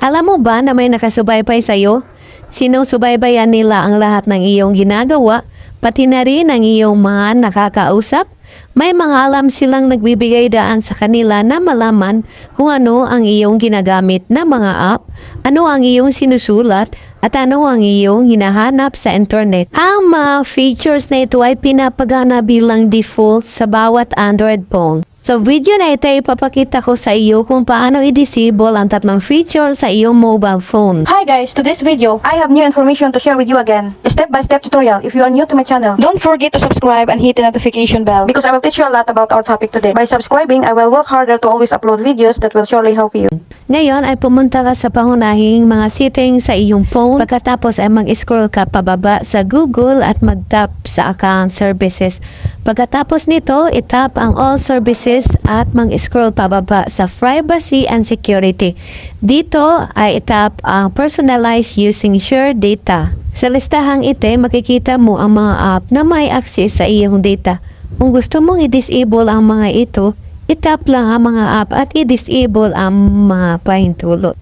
Alam mo ba na may nakasubaybay sa'yo? Sinusubaybayan nila ang lahat ng iyong ginagawa, pati na rin ang iyong mga nakakausap? May mga alam silang nagbibigay daan sa kanila na malaman kung ano ang iyong ginagamit na mga app, ano ang iyong sinusulat, at ano ang iyong hinahanap sa internet. Ang mga features na ito ay pinapagana bilang default sa bawat Android phone. Sa video na ito, ipapakita ko sa iyo kung paano i-disable ang tatlong feature sa iyong mobile phone. Hi guys, to this video, I have new information to share with you again. A step-by-step tutorial if you are new to my channel. Don't forget to subscribe and hit the notification bell because I will teach you a lot about our topic today. By subscribing, I will work harder to always upload videos that will surely help you. Ngayon ay pumunta ka sa pangunahing mga settings sa iyong phone. Pagkatapos ay mag-scroll ka pababa sa Google at mag-tap sa account services. Pagkatapos nito, itap ang all services at mag-scroll pababa sa privacy and security. Dito ay itap ang personalize using shared data. Sa listahang ito, makikita mo ang mga app na may access sa iyong data. Kung gusto mong i-disable ang mga ito, itap lang ang mga app at i-disable ang mga pahintulot.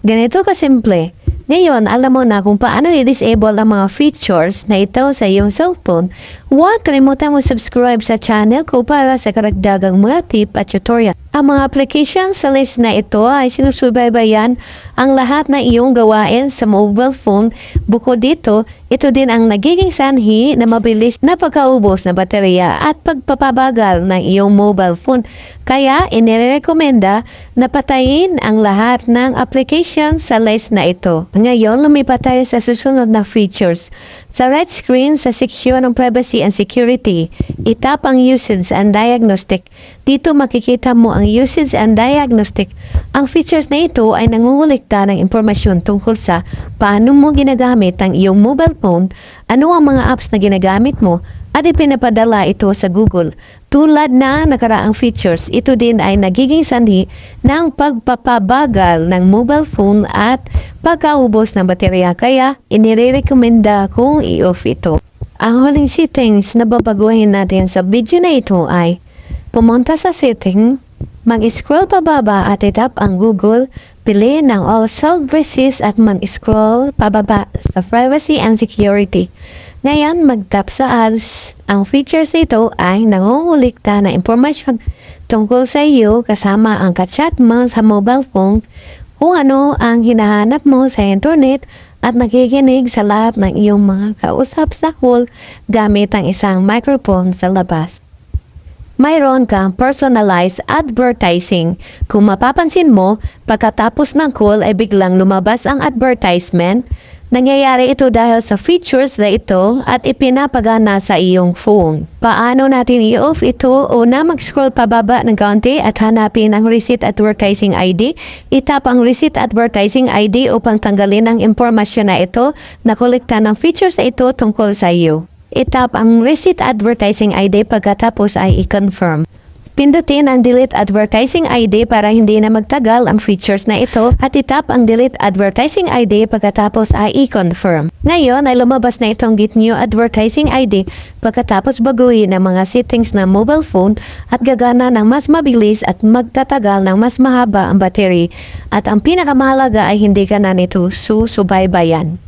Ganito kasimple. Ngayon, alam mo na kung paano i-disable ang mga features na ito sa iyong cellphone. Huwag kalimutan mo subscribe sa channel ko para sa karagdagang mga tip at tutorial. Ang mga applications sa list na ito ay sinusubaybayan ang lahat na iyong gawain sa mobile phone. Bukod dito, ito din ang nagiging sanhi na mabilis na pagkaubos na baterya at pagpapabagal ng iyong mobile phone. Kaya, inirekomenda na patayin ang lahat ng applications sa list na ito. Ngayon, lumipat tayo sa susunod na features. Sa right screen, sa seksyon ng privacy and security, itap ang usage and diagnostic. Dito makikita mo ang usage and diagnostic. Ang features na ito ay nangungulikta ng impormasyon tungkol sa paano mo ginagamit ang iyong mobile phone, ano ang mga apps na ginagamit mo, at ipinapadala ito sa Google. Tulad na nakaraang features, ito din ay nagiging sanhi ng pagpapabagal ng mobile phone at pagkaubos ng baterya. Kaya, inirekomenda kong i-off ito. Ang huling settings na babaguhin natin sa video na ito ay pumunta sa setting, mag-scroll pababa at itap ang Google, piliin ang all services at mag-scroll pababa sa privacy and security. Ngayon, mag-tap sa ads. Ang features nito ay nangungulikta na impormasyon tungkol sa iyo kasama ang ka-chat mo sa mobile phone, kung ano ang hinahanap mo sa internet at nakikinig sa lahat ng iyong mga kausap sa call gamit ang isang microphone sa labas. Mayroon kang personalized advertising. Kung mapapansin mo, pagkatapos ng call ay biglang lumabas ang advertisement. Nangyayari ito dahil sa features na ito at ipinapagana sa iyong phone. Paano natin i-off ito? Una, mag-scroll pababa ng kaunti at hanapin ang Receipt Advertising ID. Itap ang Receipt Advertising ID upang tanggalin ang impormasyon na ito na kolekta ng features na ito tungkol sa iyo. Itap ang Receipt Advertising ID pagkatapos ay i-confirm. Pindutin ang Delete Advertising ID para hindi na magtagal ang features na ito at itap ang Delete Advertising ID pagkatapos ay i-confirm. Ngayon ay lumabas na itong Get New Advertising ID pagkatapos baguhin ang mga settings ng mobile phone at gagana ng mas mabilis at magtatagal ng mas mahaba ang battery at ang pinakamahalaga ay hindi ka na nito susubaybayan.